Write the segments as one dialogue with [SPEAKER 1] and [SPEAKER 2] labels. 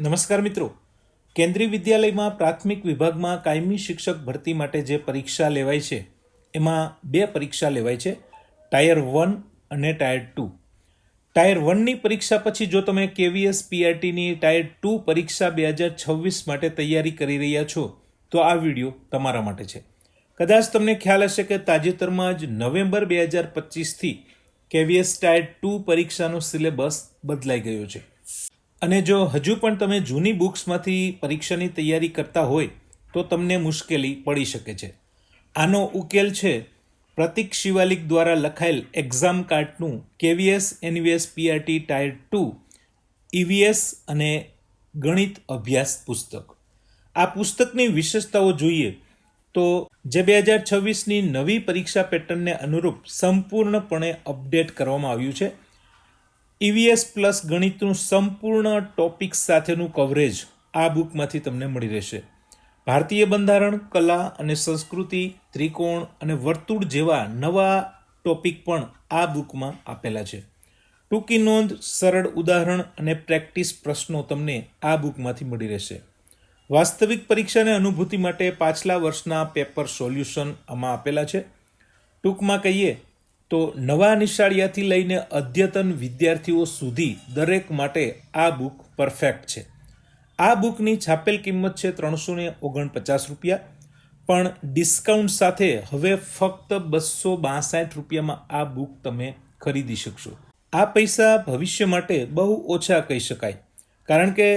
[SPEAKER 1] નમસ્કાર મિત્રો, કેન્દ્રીય વિદ્યાલયમાં પ્રાથમિક વિભાગમાં કાયમી શિક્ષક ભરતી માટે જે પરીક્ષા લેવાય છે એમાં બે પરીક્ષા લેવાય છે, ટાયર 1 અને ટાયર 2. ટાયર 1ની પરીક્ષા પછી જો તમે KVS PRTની ટાયર 2 પરીક્ષા 2026 માટે તૈયારી કરી રહ્યા છો તો આ વિડીયો તમારા માટે છે. કદાચ તમને ખ્યાલ હશે કે તાજેતરમાં જ નવેમ્બર 2025થી KVS ટાયર 2 પરીક્ષાનો સિલેબસ બદલાઈ ગયો છે અને જો હજુ પણ તમે જૂની બુક્સમાંથી પરીક્ષાની તૈયારી કરતા હોય તો તમને મુશ્કેલી પડી શકે છે. આનો ઉકેલ છે પ્રતિક શિવાલિક દ્વારા લખાયેલ એક્ઝામ કાર્ડનું KVS NVS PRT tier 2 EVS અને ગણિત અભ્યાસ પુસ્તક. આ પુસ્તકની વિશેષતાઓ જોઈએ તો જે 2026ની નવી પરીક્ષા પેટર્નને અનુરૂપ સંપૂર્ણપણે અપડેટ કરવામાં આવ્યું છે. EVS પ્લસ ગણિતનું સંપૂર્ણ ટોપિક સાથેનું કવરેજ આ બુકમાંથી તમને મળી રહેશે. ભારતીય બંધારણ, કલા અને સંસ્કૃતિ, ત્રિકોણ અને વર્તુળ જેવા નવા ટોપિક પણ આ બુકમાં આપેલા છે. ટૂંકી નોંધ, સરળ ઉદાહરણ અને પ્રેક્ટિસ પ્રશ્નો તમને આ બુકમાંથી મળી રહેશે. વાસ્તવિક પરીક્ષાને અનુભૂતિ માટે પાછલા વર્ષના પેપર સોલ્યુશન આમાં આપેલા છે. ટૂંકમાં કહીએ તો નવા નિશાળિયાથી લઈને અદ્યતન વિદ્યાર્થીઓ સુધી દરેક માટે આ બુક પરફેક્ટ છે. આ બુકની છાપેલ કિંમત છે ₹349, પણ ડિસ્કાઉન્ટ સાથે હવે ફક્ત ₹262 આ બુક તમે ખરીદી શકશો. આ પૈસા ભવિષ્ય માટે બહુ ઓછા કહી શકાય, કારણ કે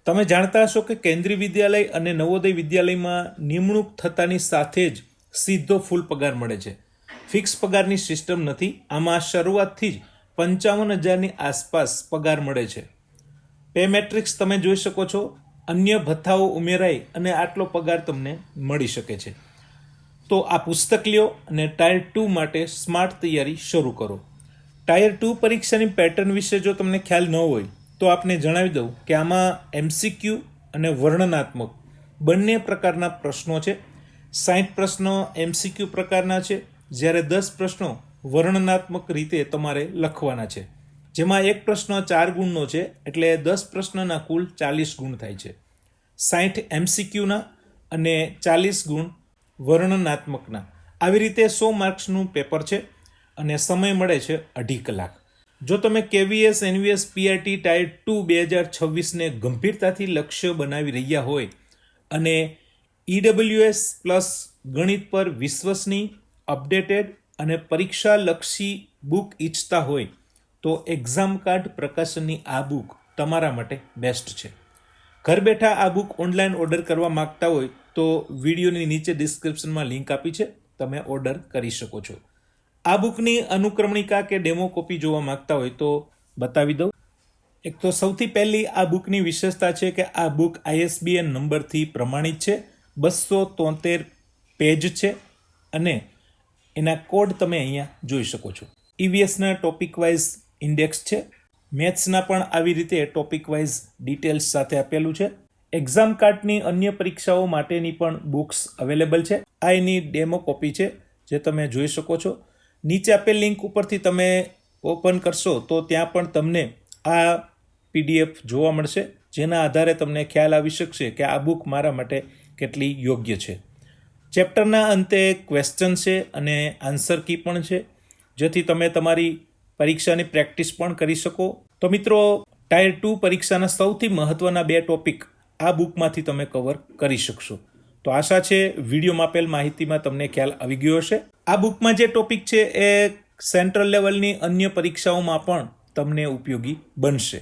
[SPEAKER 1] તમે જાણતા હશો કે કેન્દ્રીય વિદ્યાલય અને નવોદય વિદ્યાલયમાં નિમણૂક થતાની સાથે જ સીધો ફૂલ પગાર મળે છે. ફિક્સ પગારની સિસ્ટમ નથી. આમાં શરૂઆતથી જ 55,000ની આસપાસ પગાર મળે છે. પે મેટ્રિક્સ તમે જોઈ શકો છો. અન્ય ભથ્થાઓ ઉમેરાય અને આટલો પગાર તમને મળી શકે છે. તો આ પુસ્તક લ્યો અને ટાયર 2 માટે સ્માર્ટ તૈયારી શરૂ કરો. ટાયર 2 પરીક્ષાની પેટર્ન વિશે જો તમને ખ્યાલ ન હોય તો આપને જણાવી દઉં કે આમાં MCQ અને વર્ણનાત્મક બંને પ્રકારના પ્રશ્નો છે. 60 પ્રશ્નો MCQ પ્રકારના છે, જ્યારે 10 પ્રશ્નો વર્ણનાત્મક રીતે તમારે લખવાના છે, જેમાં એક પ્રશ્ન 4 ગુણનો છે, એટલે 10 પ્રશ્નના કુલ 40 ગુણ થાય છે. 60 MCQના અને 40 ગુણ વર્ણનાત્મકના. આવી રીતે 100 માર્ક્સનું પેપર છે અને સમય મળે છે 2.5 કલાક. જો તમે KVS NVS PRT ટાયર 2 2026ને ગંભીરતાથી લક્ષ્ય બનાવી રહ્યા હોય અને EWS પ્લસ ગણિત પર વિશ્વસનીય, અપડેટેડ અને પરીક્ષાલક્ષી બુક ઈચ્છતા હોય તો એક્ઝામ કાર્ડ પ્રકાશનની આ બુક તમારા માટે બેસ્ટ છે. ઘર બેઠા આ બુક ઓનલાઈન ઓર્ડર કરવા માંગતા હોય તો વિડીયોની નીચે ડિસ્ક્રિપ્શનમાં લિંક આપી છે, તમે ઓર્ડર કરી શકો છો. આ બુકની અનુક્રમણિકા કે ડેમો કોપી જોવા માંગતા હોય તો બતાવી દઉં. એક તો સૌથી પહેલી આ બુકની વિશેષતા છે કે આ બુક ISBN નંબરથી પ્રમાણિત છે. 273 પેજ છે અને એના કોડ તમે અહીંયા જોઈ શકો છો. EVSના ટોપિક વાઇઝ ઇન્ડેક્સ છે. મેથ્સના પણ આવી રીતે ટોપિક વાઇઝ ડિટેલ્સ સાથે આપેલું છે. એક્ઝામ કાર્ડની અન્ય પરીક્ષાઓ માટેની પણ બુક્સ અવેલેબલ છે. આ એની ડેમો કોપી છે જે તમે જોઈ શકો છો. નીચે આપેલ લિંક ઉપરથી તમે ઓપન કરશો તો ત્યાં પણ તમને આ PDF જોવા મળશે, જેના આધારે તમને ખ્યાલ આવી શકશે કે આ બુક મારા માટે કેટલી યોગ્ય છે. ચેપ્ટરના અંતે ક્વેશ્ચન છે અને આન્સર કી પણ છે, જેથી તમે તમારી પરીક્ષાની પ્રેક્ટિસ પણ કરી શકો. તો મિત્રો, ટાયર 2 પરીક્ષાના સૌથી મહત્ત્વના 2 ટોપિક આ બુકમાંથી તમે કવર કરી શકશો. તો આશા છે વિડીયોમાં આપેલ માહિતીમાં તમને ખ્યાલ આવી ગયો હશે. આ બુકમાં જે ટોપિક છે એ સેન્ટ્રલ લેવલની અન્ય પરીક્ષાઓમાં પણ તમને ઉપયોગી બનશે.